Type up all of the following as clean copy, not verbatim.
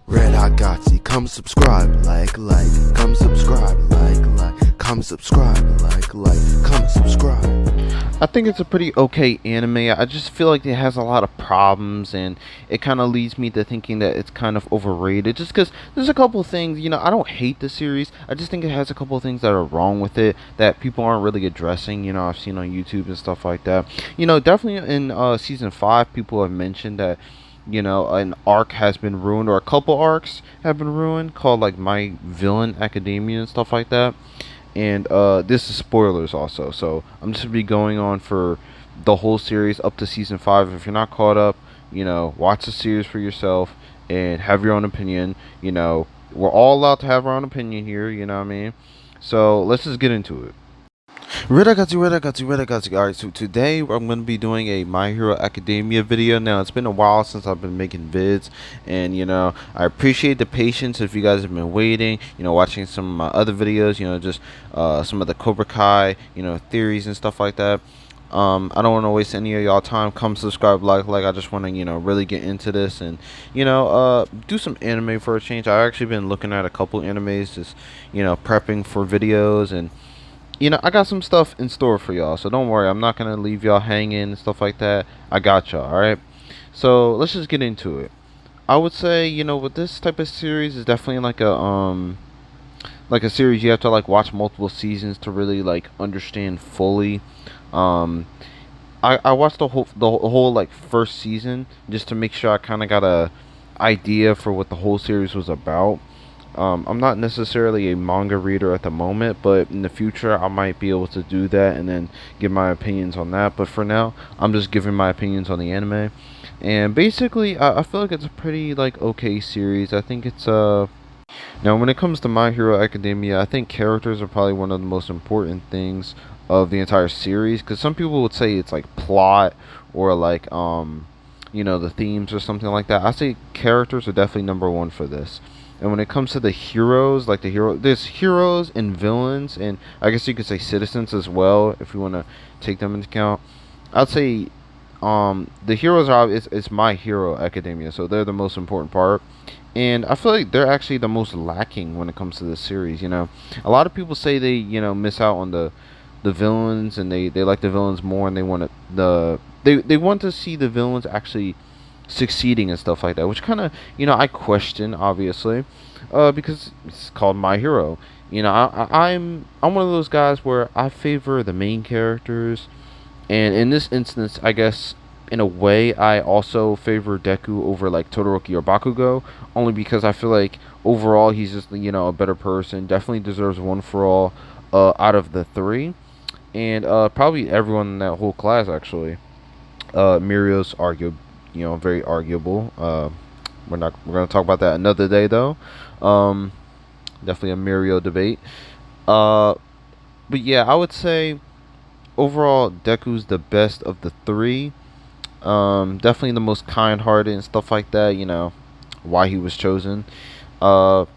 Red Hot Gotsy, come subscribe, like, come subscribe, like, come subscribe, like, come subscribe. I think it's a pretty okay anime. I just feel like it has a lot of problems, and it kind of leads me to thinking that it's kind of overrated. Just because there's a couple of things, I don't hate the series. I just think it has a couple of things that are wrong with it that people aren't really addressing. I've seen on YouTube and stuff like that. Definitely in season 5, people have mentioned that an arc has been ruined, or a couple arcs have been ruined, called like My Villain Academia and stuff like that. And this is spoilers also, so I'm just gonna be going on for the whole series up to season 5. If you're not caught up, watch the series for yourself and have your own opinion. We're all allowed to have our own opinion here, you know what I mean? So let's just get into it. Alright, so today I'm going to be doing a My Hero Academia video. Now, it's been a while since I've been making vids, and I appreciate the patience if you guys have been waiting, watching some of my other videos, just some of the Cobra Kai, theories and stuff like that. I don't want to waste any of y'all time. Come subscribe, like, I just want to, really get into this and, do some anime for a change. I've actually been looking at a couple animes, just, prepping for videos, and I got some stuff in store for y'all, so don't worry. I'm not going to leave y'all hanging and stuff like that. I got y'all, alright? So, let's just get into it. I would say, with this type of series, is definitely like a series you have to, watch multiple seasons to really, understand fully. I watched the whole first season just to make sure I kind of got a idea for what the whole series was about. I'm not necessarily a manga reader at the moment, but in the future I might be able to do that and then give my opinions on that. But for now, I'm just giving my opinions on the anime. And basically, I feel like it's a pretty okay series. I think it's now when it comes to My Hero Academia, I think characters are probably one of the most important things of the entire series, because some people would say it's plot or the themes or something like that. I say characters are definitely number one for this. And when it comes to the heroes, there's heroes and villains, and I guess you could say citizens as well, if you want to take them into account. I'd say the heroes are it's My Hero Academia, so they're the most important part. And I feel like they're actually the most lacking when it comes to this series. A lot of people say they miss out on the villains, and they like the villains more, and they want they want to see the villains actually succeeding and stuff like that, which kind of I question, obviously, because it's called My Hero. I'm one of those guys where I favor the main characters, and in this instance, I guess in a way I also favor Deku over Todoroki or Bakugo, only because I feel like overall he's just a better person, definitely deserves one for all out of the 3, and probably everyone in that whole class actually. Mirio's argued, very arguable. We're gonna talk about that another day though. Definitely a Mirio debate. But yeah, I would say overall Deku's the best of the 3. Definitely the most kind-hearted and stuff like that. Why he was chosen. But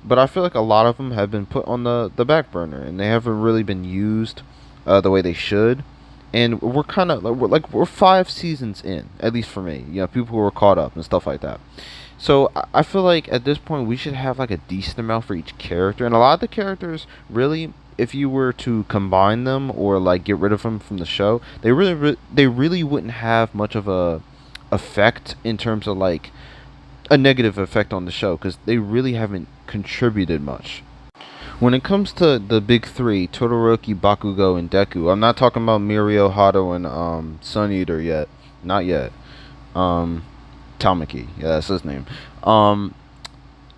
I feel like a lot of them have been put on the back burner, and they haven't really been used the way they should. And we're kind of we're 5 seasons in, at least for me. People who are caught up and stuff like that. So I feel like at this point we should have a decent amount for each character. And a lot of the characters, really, if you were to combine them or get rid of them from the show, they really wouldn't have much of a effect in terms of a negative effect on the show, because they really haven't contributed much. When it comes to the big 3, Todoroki, Bakugo, and Deku, I'm not talking about Mirio, Hato, and Sun Eater yet. Not yet. Tamaki. Yeah, that's his name. I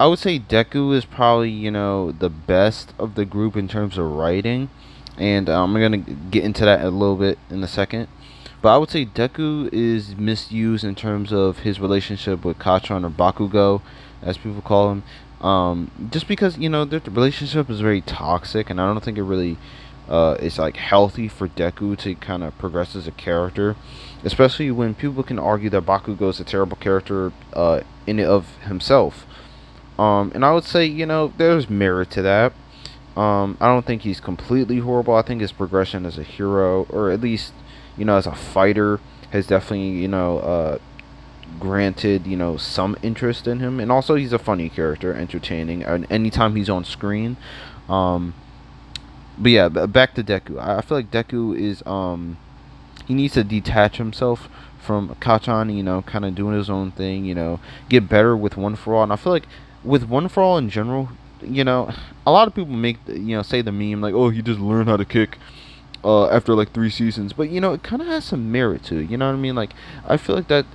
would say Deku is probably, the best of the group in terms of writing. And I'm going to get into that a little bit in a second. But I would say Deku is misused in terms of his relationship with Kachon, or Bakugo, as people call him. Just because their relationship is very toxic, and I don't think it really is healthy for Deku to kind of progress as a character, especially when people can argue that Bakugo is a terrible character in and of himself. And I would say there's merit to that. I don't think he's completely horrible. I think his progression as a hero, or at least as a fighter, has definitely granted, some interest in him. And also, he's a funny character, entertaining, and anytime he's on screen. Um, but yeah, back to Deku. I feel like Deku is he needs to detach himself from Kachan, kind of doing his own thing, get better with One For All. And I feel like with One For All in general, a lot of people make, say the meme like, oh, he just learned how to kick after like 3 seasons. But, it kind of has some merit to it, you know what I mean? Like, I feel like that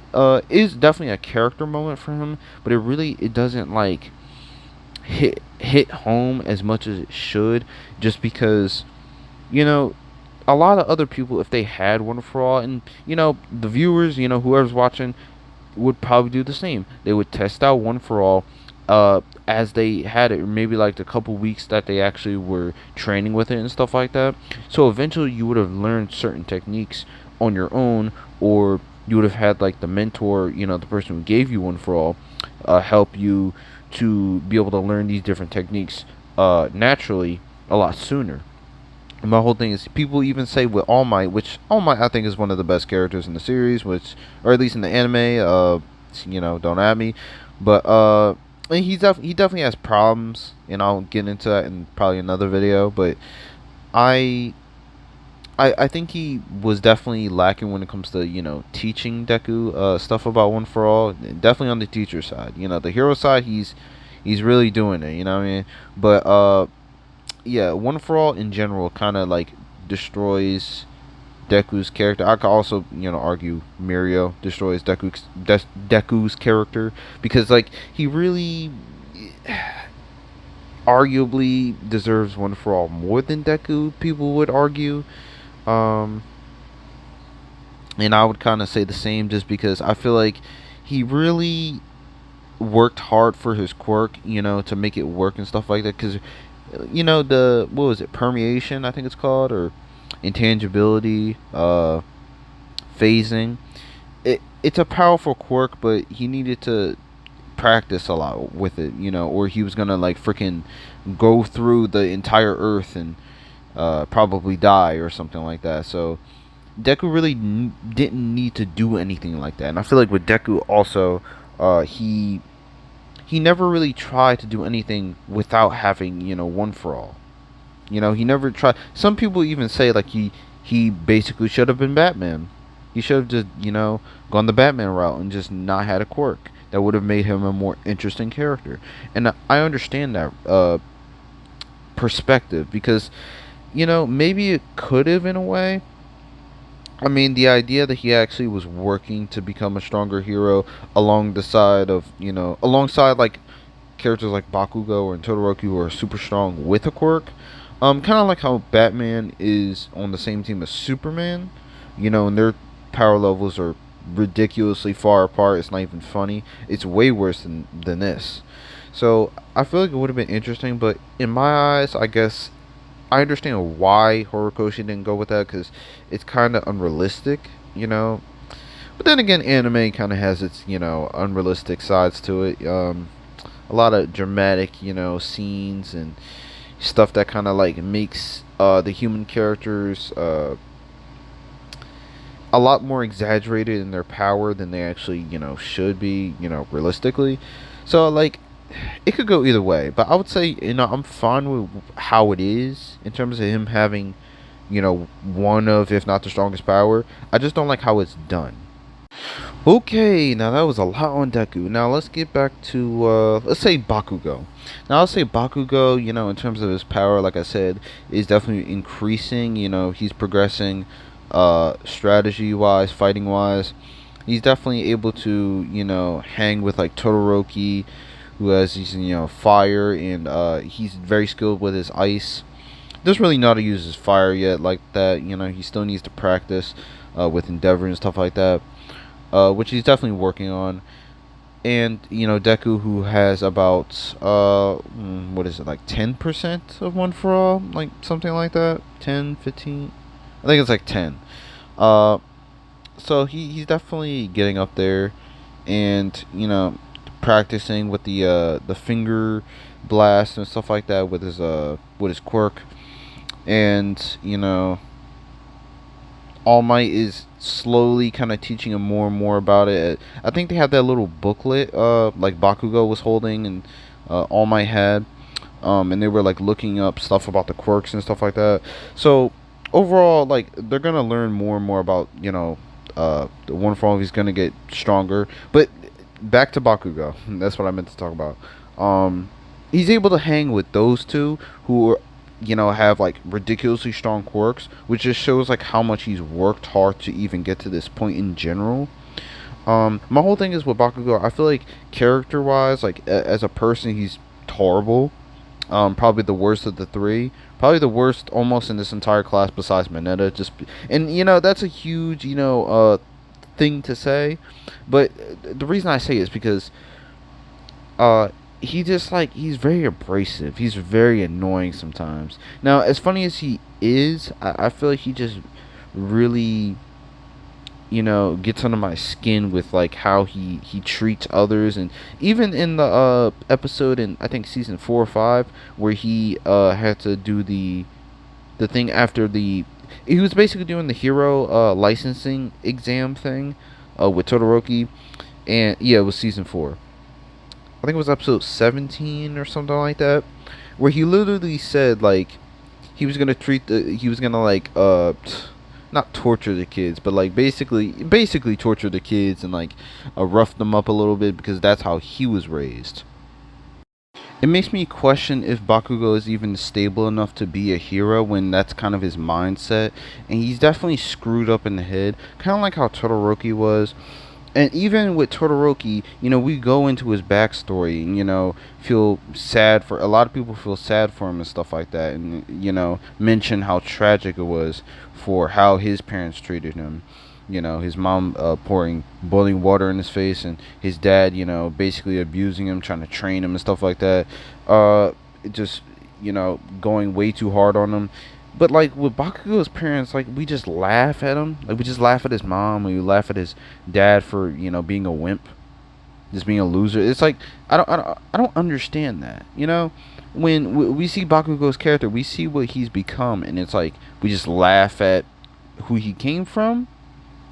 is definitely a character moment for him, but it doesn't like hit home as much as it should, just because, a lot of other people, if they had One For All, and the viewers, whoever's watching, would probably do the same. They would test out One For All as they had it, or maybe like the couple weeks that they actually were training with it and stuff like that. So eventually you would have learned certain techniques on your own, or you would have had like the mentor, the person who gave you One For All, help you to be able to learn these different techniques naturally a lot sooner. And my whole thing is, people even say with All Might, which All Might I think is one of the best characters in the series, or at least in the anime. Don't at me, but and he definitely has problems, and I'll get into that in probably another video. But I think he was definitely lacking when it comes to teaching Deku stuff about One For All. Definitely on the teacher side. The hero side, he's really doing it. You know what I mean? But yeah, One For All in general kind of like destroys Deku's character. I could also argue Mirio destroys Deku's character, because like he really arguably deserves One For All more than Deku, people would argue. And I would kind of say the same, just because I feel like he really worked hard for his quirk, to make it work and stuff like that. Because, the, what was it, permeation, I think it's called, or intangibility, phasing. It's a powerful quirk, but he needed to practice a lot with it, or he was gonna like freaking go through the entire Earth and probably die or something like that. So Deku really didn't need to do anything like that. And I feel like with Deku also, he never really tried to do anything without having One For All. He never tried. Some people even say like he basically should have been Batman. He should have just gone the Batman route and just not had a quirk. That would have made him a more interesting character. And I understand that perspective, because maybe it could have, in a way. I mean, the idea that he actually was working to become a stronger hero alongside like characters like Bakugo and Todoroki, who are super strong with a quirk. Kind of like how Batman is on the same team as Superman, and their power levels are ridiculously far apart. It's not even funny. It's way worse than this. So I feel like it would have been interesting, but in my eyes, I guess I understand why Horikoshi didn't go with that, because it's kind of unrealistic, But then again, anime kind of has its, unrealistic sides to it. A lot of dramatic, scenes and stuff that kind of like makes the human characters a lot more exaggerated in their power than they actually, should be, realistically. So like, it could go either way, but I would say, I'm fine with how it is in terms of him having, one of, if not the strongest power. I just don't like how it's done. Okay, now that was a lot on Deku. Now let's get back to, let's say Bakugo. Now I'll say Bakugo, in terms of his power, like I said, is definitely increasing. He's progressing, strategy-wise, fighting-wise. He's definitely able to, hang with like Todoroki, who has these, fire, and he's very skilled with his ice. Doesn't really know how to use his fire yet like that. He still needs to practice with Endeavor and stuff like that, which he's definitely working on. And Deku, who has about what is it, like 10% of One For All, like something like that, 10, 15. I think it's like 10. So he's definitely getting up there, and practicing with the finger blast and stuff like that with his quirk. And All Might is slowly kind of teaching him more and more about it. I think they had that little booklet, like Bakugo was holding, and All Might had, and they were like looking up stuff about the quirks and stuff like that. So overall, like they're gonna learn more and more about, the One for All. He's gonna get stronger. But back to Bakugo, that's what I meant to talk about. He's able to hang with those two who are, have like ridiculously strong quirks, which just shows like how much he's worked hard to even get to this point in general. My whole thing is with Bakugo, I feel like character wise, like as a person, he's horrible. Probably the worst of the three. Probably the worst almost in this entire class besides Mineta. And that's a huge thing to say, but the reason I say it is because he just like he's very abrasive. He's very annoying sometimes. Now, as funny as he is, I feel like he just really gets under my skin with like how he treats others. And even in the episode in, I think, season 4 or 5, where he had to do the thing after he was basically doing the hero licensing exam thing with Todoroki. And yeah, it was season 4. I think it was episode 17 or something like that, where he literally said like he was gonna like not torture the kids, but like basically torture the kids and like rough them up a little bit, because that's how he was raised. It makes me question if Bakugo is even stable enough to be a hero when that's kind of his mindset, and he's definitely screwed up in the head, kind of like how Todoroki was. And even with Todoroki, we go into his backstory and, feel sad for, a lot of people feel sad for him and stuff like that. And, mention how tragic it was for how his parents treated him. His mom pouring boiling water in his face, and his dad, basically abusing him, trying to train him and stuff like that. Just, going way too hard on him. But like with Bakugo's parents, like we just laugh at him. Like we just laugh at his mom. We laugh at his dad for being a wimp, just being a loser. It's like I don't understand that. When we see Bakugo's character, we see what he's become, and it's like we just laugh at who he came from.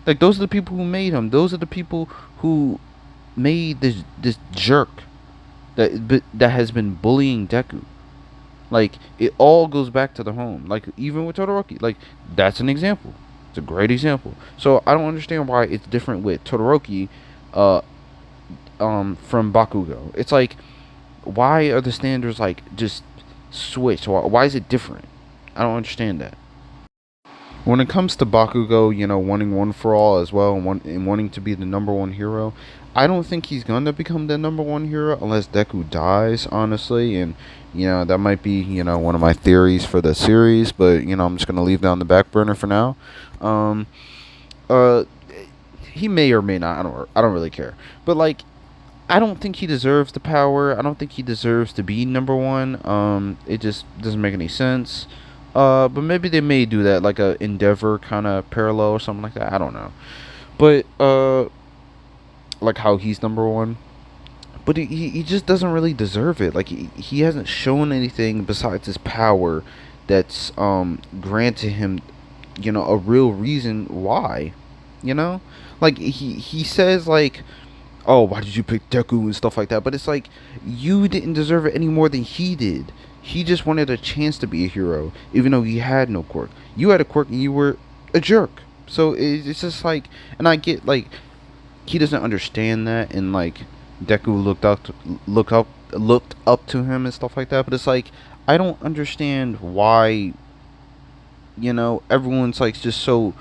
Like those are the people who made him. Those are the people who made this jerk that has been bullying Deku. Like, it all goes back to the home. Like, even with Todoroki, like, that's an example. It's a great example. So, I don't understand why it's different with Todoroki from Bakugo. It's like, why are the standards, like, just switched? Why is it different? I don't understand that. When it comes to Bakugo, wanting One for All as well, and wanting to be the #1 hero, I don't think he's gonna become the #1 hero unless Deku dies, honestly. And that might be one of my theories for the series, but I'm just gonna leave that on the back burner for now. He may or may not. I don't really care. But like, I don't think he deserves the power. I don't think he deserves to be #1. It just doesn't make any sense. But maybe they may do that, like a Endeavor kind of parallel or something like that. I don't know. But like how he's #1. But he just doesn't really deserve it. Like he hasn't shown anything besides his power that's granted him, a real reason why. Like he says like, oh, why did you pick Deku and stuff like that? But it's like, you didn't deserve it any more than he did. He just wanted a chance to be a hero, even though he had no quirk. You had a quirk and you were a jerk. So it's just like, and I get like, he doesn't understand that, and like Deku looked up to him and stuff like that. But it's like, I don't understand why, everyone's like just so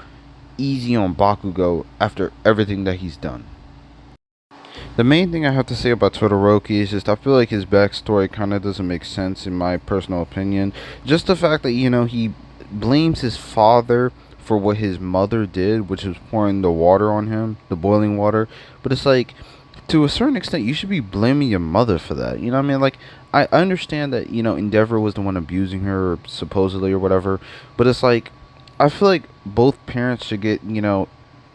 easy on Bakugo after everything that he's done. The main thing I have to say about Todoroki is just I feel like his backstory kind of doesn't make sense in my personal opinion. Just the fact that, he blames his father for what his mother did, which was pouring the water on him, the boiling water. But it's like, to a certain extent, you should be blaming your mother for that. You know what I mean? Like, I understand that, Endeavor was the one abusing her, supposedly, or whatever. But it's like, I feel like both parents should get,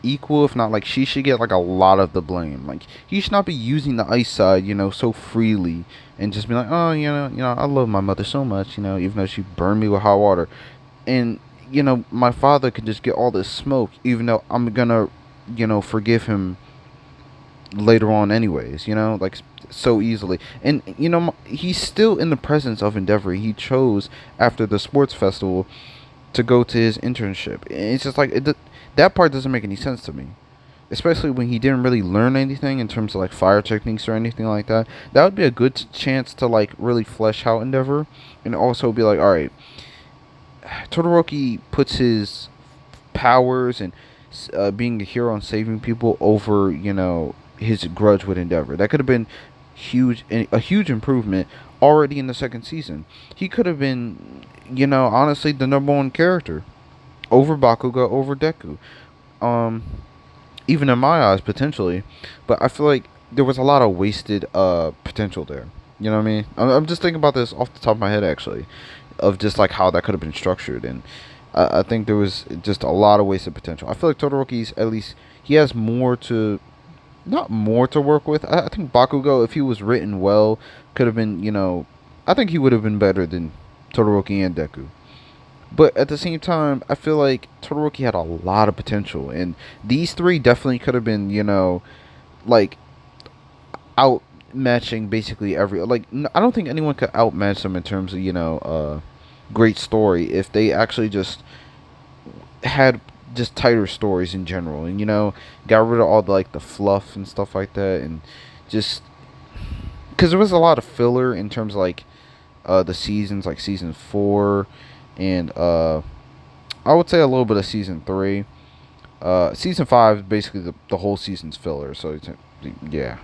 equal, if not like she should get like a lot of the blame. Like, he should not be using the ice side, so freely, and just be like, oh, I love my mother so much, even though she burned me with hot water. And my father could just get all this smoke, even though I'm gonna, forgive him later on anyways, like so easily. And he's still in the presence of Endeavor. He chose after the sports festival to go to his internship. And it's just like that part doesn't make any sense to me, especially when he didn't really learn anything in terms of like fire techniques or anything like that. That would be a good chance to like really flesh out Endeavor, and also be like, all right, Todoroki puts his powers and being a hero and saving people over, his grudge with Endeavor. That could have been a huge improvement already in the second season. He could have been, honestly, the #1 character over Bakugo, over Deku. Even in my eyes, potentially. But I feel like there was a lot of wasted potential there. You know what I mean? I'm just thinking about this off the top of my head, actually, of just like how that could have been structured. And I think there was just a lot of wasted potential. I feel like Todoroki's, at least, he has more to, not more to work with. I think Bakugo, if he was written well, could have been, I think he would have been better than Todoroki and Deku. But at the same time, I feel like Todoroki had a lot of potential, and these three definitely could have been, like outmatching basically every. Like, I don't think anyone could outmatch them in terms of great story if they actually just had just tighter stories in general, and got rid of all the like the fluff and stuff like that, and just because there was a lot of filler in terms of like the seasons, like season 4. And I would say a little bit of season 3. Season 5 is basically the whole season's filler. So yeah,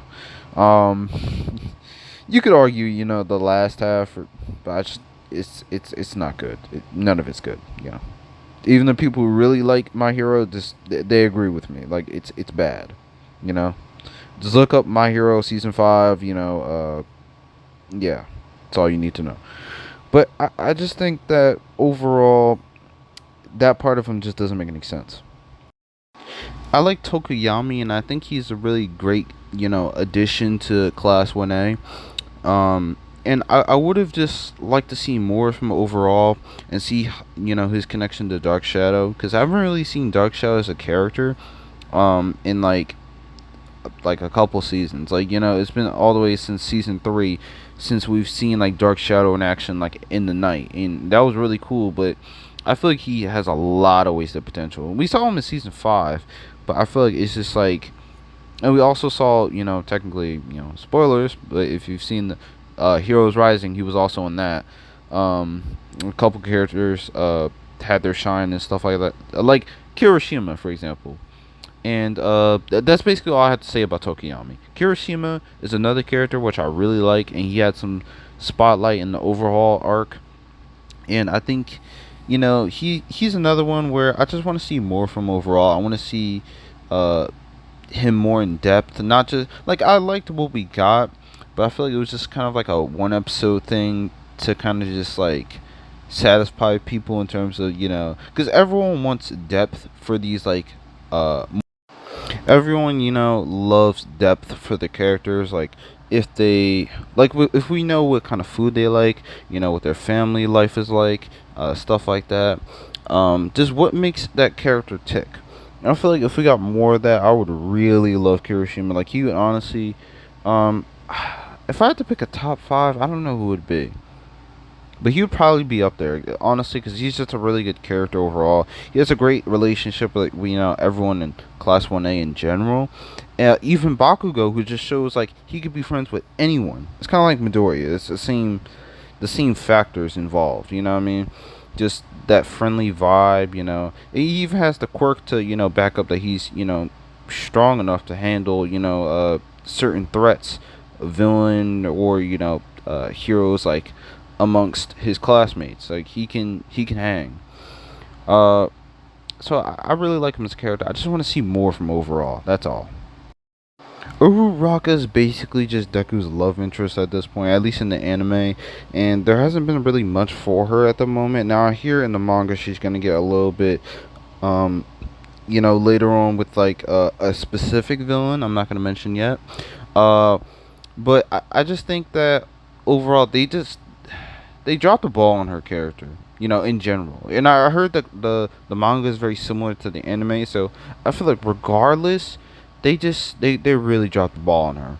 you could argue the last half, but it's not good. None of it's good. Even the people who really like My Hero, they agree with me. Like it's bad. Just look up My Hero season 5. Yeah, that's all you need to know. But I just think that overall, that part of him just doesn't make any sense. I like Tokuyami, and I think he's a really great, addition to Class 1A. And I would have just liked to see more from overall and see, his connection to Dark Shadow. Because I haven't really seen Dark Shadow as a character in, like a couple seasons. Like, it's been all the way since season 3 since we've seen like Dark Shadow in action, like in the night, and that was really cool. But I feel like he has a lot of wasted potential. We saw him in season 5, but I feel like it's just like, and we also saw, technically, spoilers, but if you've seen the Heroes Rising, he was also in that. A couple characters had their shine and stuff like that, like Kirishima, for example. And that's basically all I have to say about Tokuyami. Kirishima is another character which I really like, and he had some spotlight in the overhaul arc. And I think, he's another one where I just want to see more from overall. I want to see him more in depth, not just like I liked what we got, but I feel like it was just kind of like a one episode thing to kind of just like satisfy people in terms of because everyone wants depth for these like everyone loves depth for the characters. Like if they like if we know what kind of food they like, what their family life is like, stuff like that, just what makes that character tick. And I feel like if we got more of that, I would really love Kirishima. Like he would honestly, if I had to pick a top 5, I don't know who it would be, but he would probably be up there, honestly, because he's just a really good character overall. He has a great relationship with, everyone in Class 1A in general. Even Bakugo, who just shows, like, he could be friends with anyone. It's kind of like Midoriya. It's the same factors involved, you know what I mean? Just that friendly vibe, He even has the quirk to, back up that he's, strong enough to handle, certain threats, a villain or, heroes, like, amongst his classmates. Like he can hang. So I really like him as a character. I just want to see more from overall. That's all. Uraraka is basically just Deku's love interest at this point, at least in the anime, and there hasn't been really much for her at the moment. Now I hear in the manga she's gonna get a little bit later on with like a specific villain I'm not gonna mention yet. But I just think that overall they dropped the ball on her character. you know, in general. And I heard that the manga is very similar to the anime, so I feel like regardless, they really dropped the ball on her.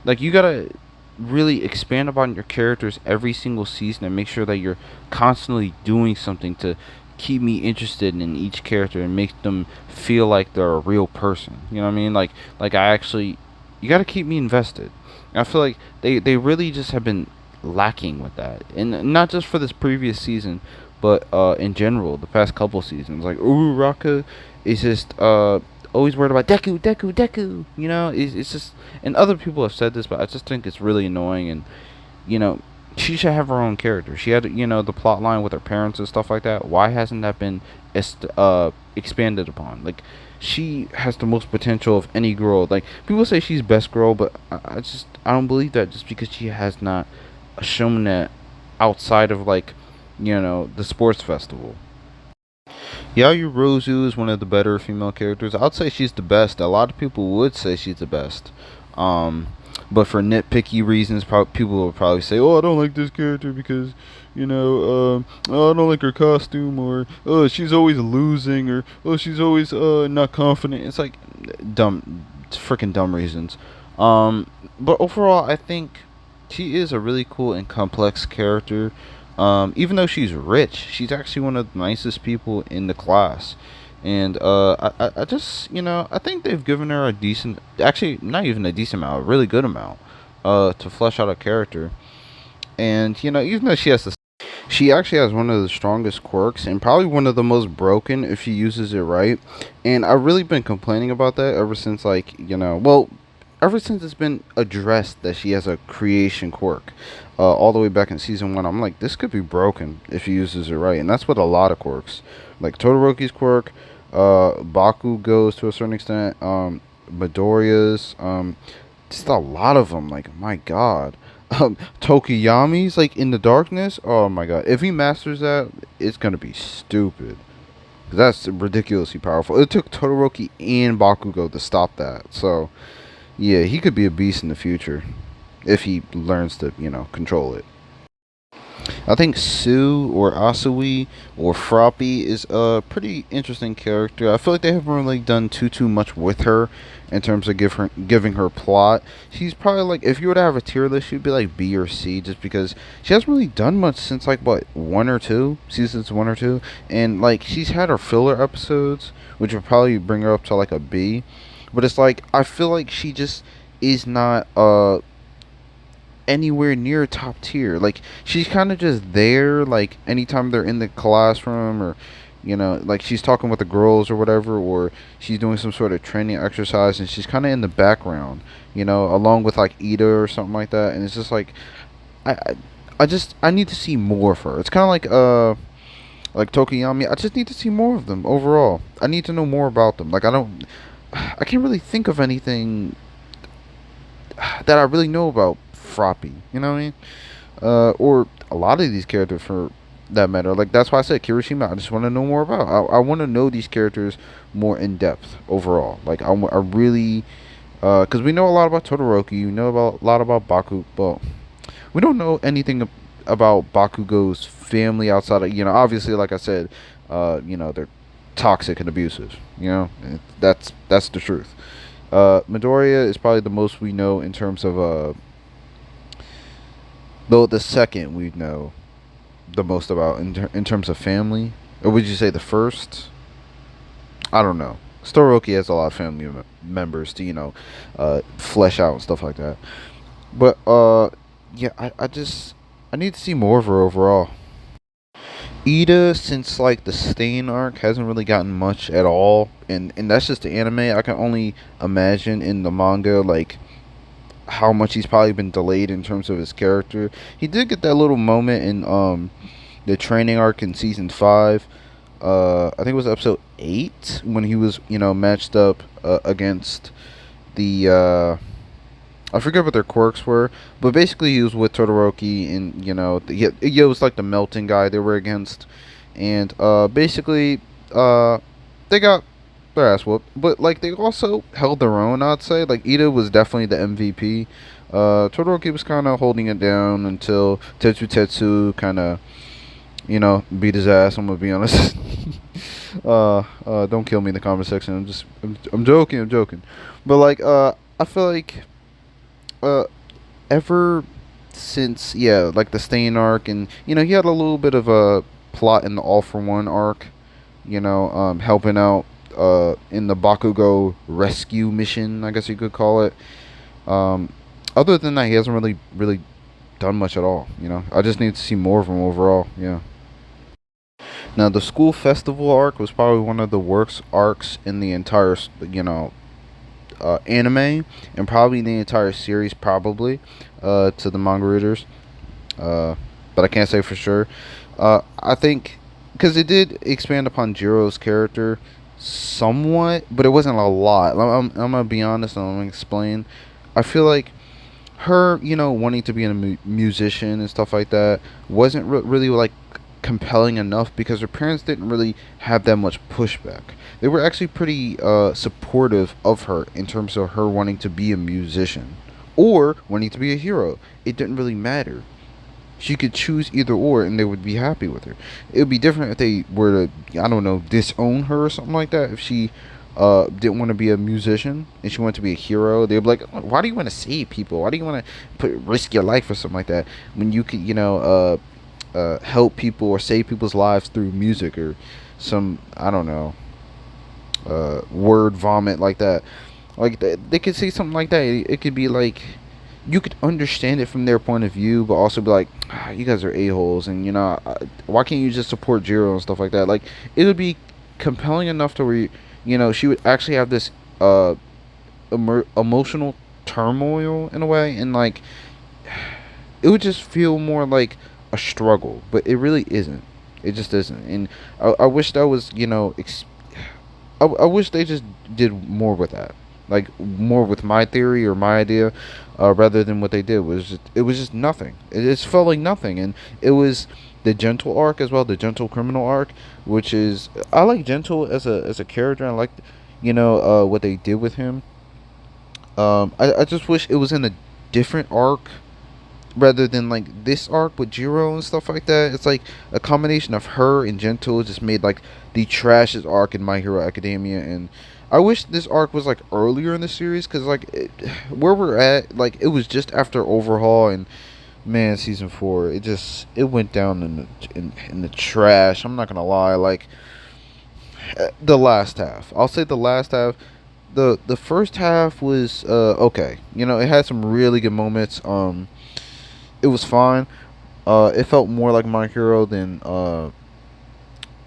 Like, you gotta really expand upon your characters every single season and make sure that you're constantly doing something to keep me interested in each character and make them feel like they're a real person. You know what I mean? Like I actually, you gotta keep me invested. I feel like they really just have been lacking with that, and not just for this previous season, but in general the past couple seasons. Like Uraraka is just always worried about Deku, Deku, Deku. You know, it's just, and other people have said this, but I just think it's really annoying. And you know, she should have her own character. She had, you know, the plot line with her parents and stuff like that. Why hasn't that been expanded upon? Like, she has the most potential of any girl. Like, people say she's best girl, but I don't believe that, just because she has not shown that outside of, like, you know, the sports festival. Yaoyu Rozu is one of the better female characters. I'd say she's the best. A lot of people would say she's the best. Um, but for nitpicky reasons, people will probably say, "Oh, I don't like this character because, you know, oh, I don't like her costume," or "Oh, she's always losing," or "Oh, she's always not confident." It's like dumb, freaking dumb reasons. But overall, I think she is a really cool and complex character. Even though she's rich, she's actually one of the nicest people in the class. And I just, you know, I think they've given her a decent, actually not even a decent amount, a really good amount, to flesh out a character. And you know, even though she actually has one of the strongest quirks and probably one of the most broken if she uses it right. And I've really been complaining about that ever since, like, you know, well, ever since it's been addressed that she has a creation quirk, all the way back in season one. I'm like, this could be broken if he uses it right, and that's with a lot of quirks, like Todoroki's quirk, Bakugo's to a certain extent, Midoriya's, just a lot of them. Like, my God, Tokiyami's, like, in the darkness. Oh my God, if he masters that, it's gonna be stupid. That's ridiculously powerful. It took Todoroki and Bakugo to stop that. So yeah, he could be a beast in the future if he learns to, you know, control it. I think Sue or Asui or Froppy is a pretty interesting character. I feel like they haven't really done too much with her in terms of giving her plot. She's probably like, if you were to have a tier list, she'd be like B or C, just because she hasn't really done much since, like, what, seasons one or two, and like she's had her filler episodes, which would probably bring her up to like a B. But it's like, I feel like she just is not anywhere near top tier. Like, she's kind of just there, like, anytime they're in the classroom, or, you know, like, she's talking with the girls or whatever, or she's doing some sort of training exercise, and she's kind of in the background, you know, along with like Ida or something like that. And it's just like, I I, I need to see more of her. It's kind of like Tokiyami. I just need to see more of them overall. I need to know more about them. Like, I can't really think of anything that I really know about Froppy. You know what I mean? Or a lot of these characters for that matter. Like, that's why I said Kirishima. I just want to know more about. I want to know these characters more in depth overall. Like, I really, because we know a lot about Todoroki. We know about a lot about Baku. Well, we don't know anything about Bakugo's family outside of, you know, obviously, like I said, you know, they're toxic and abusive. You know, that's the truth. Midoriya is probably the most we know in terms of though the second we know the most about in terms of family. Or would you say the first? I don't know. Todoroki has a lot of family members to, you know, flesh out and stuff like that. But yeah, I need to see more of her overall. Ida, since like the Stain arc, hasn't really gotten much at all, and that's just the anime. I can only imagine in the manga, like, how much he's probably been delayed in terms of his character. He did get that little moment in the training arc in season 5. I think it was episode 8, when he was, you know, matched up against the I forget what their quirks were, but basically he was with Todoroki, and, you know, it was like the melting guy they were against, and basically they got their ass whooped, but like they also held their own. I'd say, like, Ida was definitely the MVP. Todoroki was kind of holding it down until Tetsu kind of you know, beat his ass. I'm gonna be honest. Don't kill me in the comment section. I'm joking. I'm joking. But like, I feel like, uh, ever since, yeah, like the Stain arc, and you know, he had a little bit of a plot in the All for One arc. You know, helping out in the Bakugo rescue mission, I guess you could call it. Um, Other than that, he hasn't really done much at all. You know, I just need to see more of him overall. Yeah. Now, the school festival arc was probably one of the worst arcs in the entire, you know, anime, and probably the entire series, probably, to the manga readers. But I can't say for sure. I think because it did expand upon Jiro's character somewhat, but it wasn't a lot. I'm gonna be honest, and I'm gonna explain. I feel like her, you know, wanting to be a musician and stuff like that wasn't really like compelling enough because her parents didn't really have that much pushback. They were actually pretty supportive of her in terms of her wanting to be a musician or wanting to be a hero. It didn't really matter. She could choose either or, and they would be happy with her. It would be different if they were to, I don't know, disown her or something like that. If she didn't want to be a musician and she wanted to be a hero, they'd be like, "Why do you want to save people? Why do you want to risk your life or something like that when you could, you know, help people or save people's lives through music or some, I don't know, word vomit like that." Like they could say something like that. It could be like you could understand it from their point of view, but also be like, you guys are a-holes, and you know, why can't you just support Jiro and stuff like that? Like, it would be compelling enough to where, you know, she would actually have this emotional turmoil in a way, and like, it would just feel more like a struggle, but it really isn't. It just isn't, and I wish that was, you know, I wish they just did more with that, like more with my theory or my idea, rather than what they did it was just nothing. It just felt like nothing, and it was the Gentle arc as well, the Gentle criminal arc, which is I like Gentle as a character. I like, you know, what they did with him. I just wish it was in a different arc rather than like this arc with Jiro and stuff like that. It's like a combination of her and Gentle just made like the trashiest arc in My Hero Academia, and I wish this arc was like earlier in the series because where we're at, like it was just after Overhaul, and man, season 4 it went down in the trash. I'm not gonna lie, like the last half. I'll say the last half. The first half was okay. You know, it had some really good moments. It was fine. It felt more like My Hero than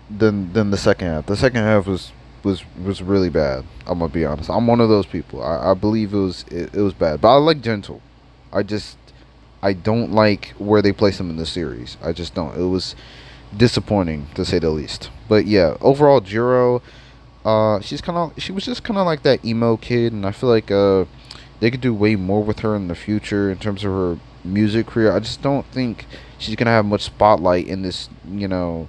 the second half. The second half was really bad. I'm gonna be honest. I'm one of those people. I believe it was bad. But I like Gentle. I don't like where they place him in the series. I just don't. It was disappointing to say the least. But yeah, overall Jiro, she was just kinda like that emo kid, and I feel like they could do way more with her in the future in terms of her music career. I just don't think she's gonna have much spotlight in this, you know,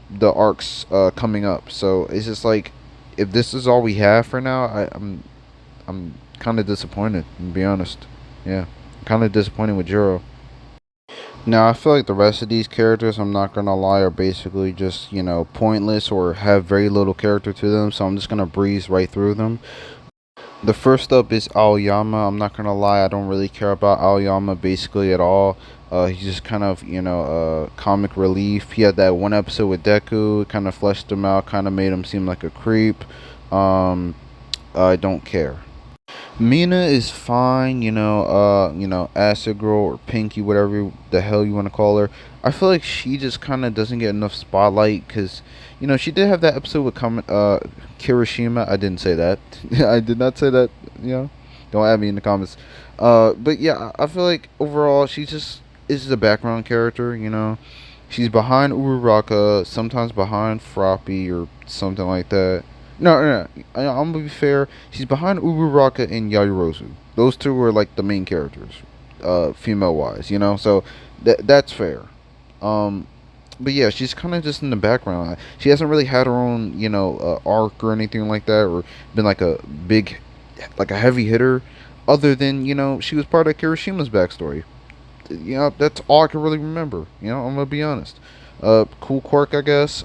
the arcs coming up. So it's just like, if this is all we have for now, I'm kind of disappointed, to be honest. Yeah, kind of disappointed with Jiro. Now I feel like the rest of these characters, I'm not gonna lie, are basically just, you know, pointless or have very little character to them. So I'm just gonna breeze right through them. The first up is Aoyama. I'm not gonna lie, I don't really care about Aoyama basically at all. He's just kind of, you know, comic relief. He had that one episode with Deku, kind of fleshed him out, kind of made him seem like a creep. I don't care. Mina is fine, you know, Acid Girl or Pinky, whatever the hell you want to call her. I feel like she just kind of doesn't get enough spotlight because, you know, she did have that episode with Kirishima. I didn't say that. I did not say that. You know, don't add me in the comments. But yeah, I feel like overall she just is a background character. You know, she's behind Uraraka, sometimes behind Froppy or something like that. No. I'm gonna be fair. She's behind Uraraka and Yairozu. Those two are like the main characters, female wise. You know, so that's fair. But yeah, she's kind of just in the background. She hasn't really had her own, you know, arc or anything like that, or been like a big, like a heavy hitter. Other than, you know, she was part of Kirishima's backstory. You know, that's all I can really remember. You know, I'm gonna be honest. Cool quirk, I guess.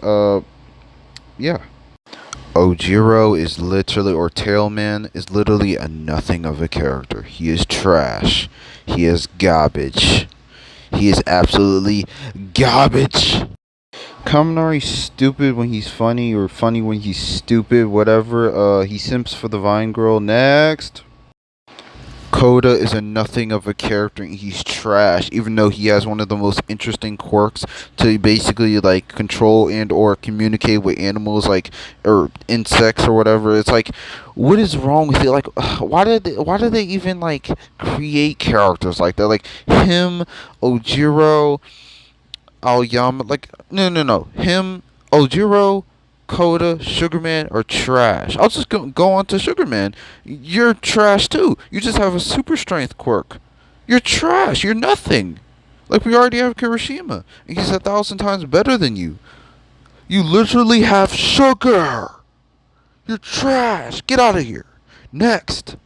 Yeah. Ojiro is literally, or Tailman is literally a nothing of a character. He is trash. He is garbage. He is absolutely garbage. Kaminari's stupid when he's funny, or funny when he's stupid, whatever. He simps for the Vine Girl. Next. Koda is a nothing of a character, and he's trash, even though he has one of the most interesting quirks to basically like control and or communicate with animals, like, or insects or whatever. It's like, what is wrong with it? Like, why did they even like create characters like that? Like him, Ojiro, Aoyama, like, no. Him, Ojiro, Koda, Sugarman are trash. I'll just go on to Sugarman. You're trash too. You just have a super strength quirk. You're trash. You're nothing. Like, we already have Kirishima, and he's 1,000 times better than you. You literally have sugar. You're trash. Get out of here. Next.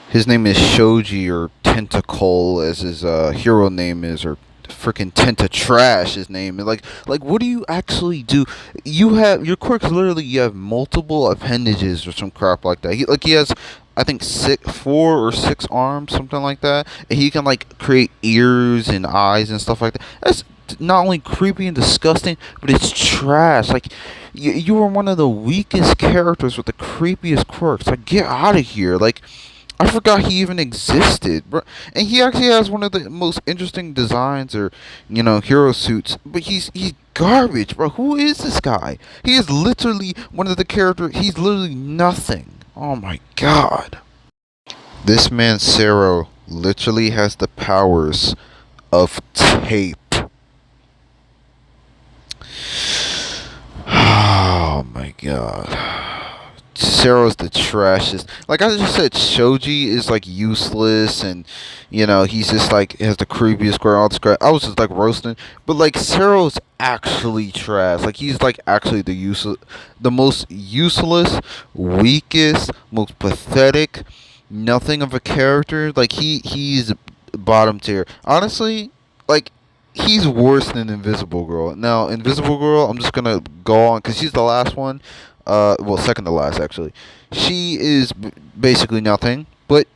His name is Shoji, or Tentacle, as his hero name is, or freaking Tenta Trash his name. Like what do you actually do? You have your quirks, literally you have multiple appendages or some crap like that. He has, I think, 4 or 6 arms, something like that, and he can like create ears and eyes and stuff like that. That's not only creepy and disgusting, but it's trash. Like, you are one of the weakest characters with the creepiest quirks. Like, get out of here. Like, I forgot he even existed, bro. And he actually has one of the most interesting designs, or, hero suits. But he's garbage, bro. Who is this guy? He is literally one of the characters. He's literally nothing. Oh my god. This man, Sero, literally has the powers of tape. Oh my god. Sero's the trashiest. Like I just said, Shoji is like useless, and he's just like has the creepiest quirk. All this crap. I was just like roasting, but like Sero's actually trash. Like he's like actually the most useless, weakest, most pathetic, nothing of a character. Like he's bottom tier. Honestly, like, he's worse than Invisible Girl. Now, Invisible Girl, I'm just gonna go on because she's the last one. Well, second to last, actually. She is basically nothing, but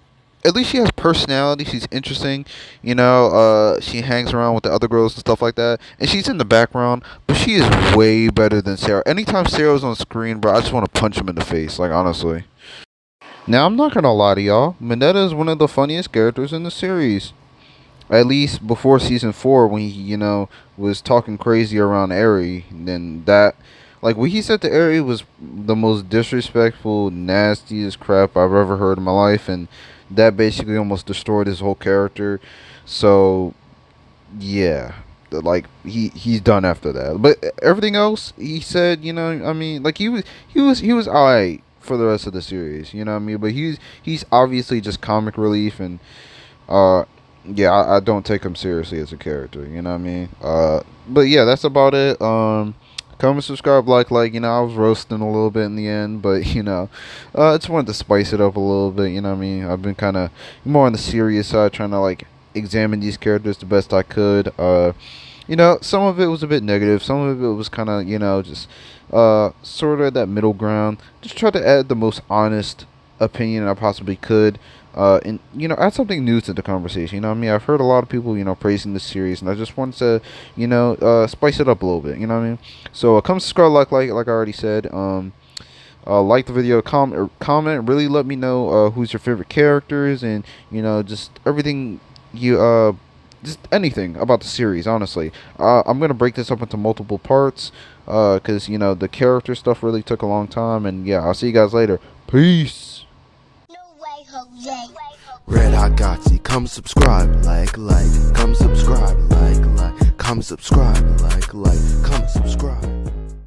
at least she has personality. She's interesting, she hangs around with the other girls and stuff like that, and she's in the background, but she is way better than Sarah. Anytime Sarah's on screen, bro, I just want to punch him in the face, like, honestly. Now, I'm not gonna lie to y'all, Mineta is one of the funniest characters in the series. At least before season 4, when he, was talking crazy around Eri, then that, like, what he said to Eri was the most disrespectful, nastiest crap I've ever heard in my life, and that basically almost destroyed his whole character. So, yeah, like, he's done after that. But everything else he said, like, he was alright for the rest of the series, But he's obviously just comic relief, and yeah, I don't take him seriously as a character, but yeah, that's about it. Comment, subscribe, like, I was roasting a little bit in the end, but, I just wanted to spice it up a little bit, I've been kind of more on the serious side, trying to, like, examine these characters the best I could. Some of it was a bit negative, some of it was kind of, just, sort of that middle ground. Just try to add the most honest opinion I possibly could. And add something new to the conversation. I've heard a lot of people praising this series, and I just wanted to spice it up a little bit. So come subscribe, like I already said. Like the video, comment, really let me know who's your favorite characters, and just everything just anything about the series. Honestly, I'm gonna break this up into multiple parts because the character stuff really took a long time, and yeah, I'll see you guys later. Peace. Red Hot Gotzi, come subscribe, like, come subscribe, like, come subscribe, like, come subscribe.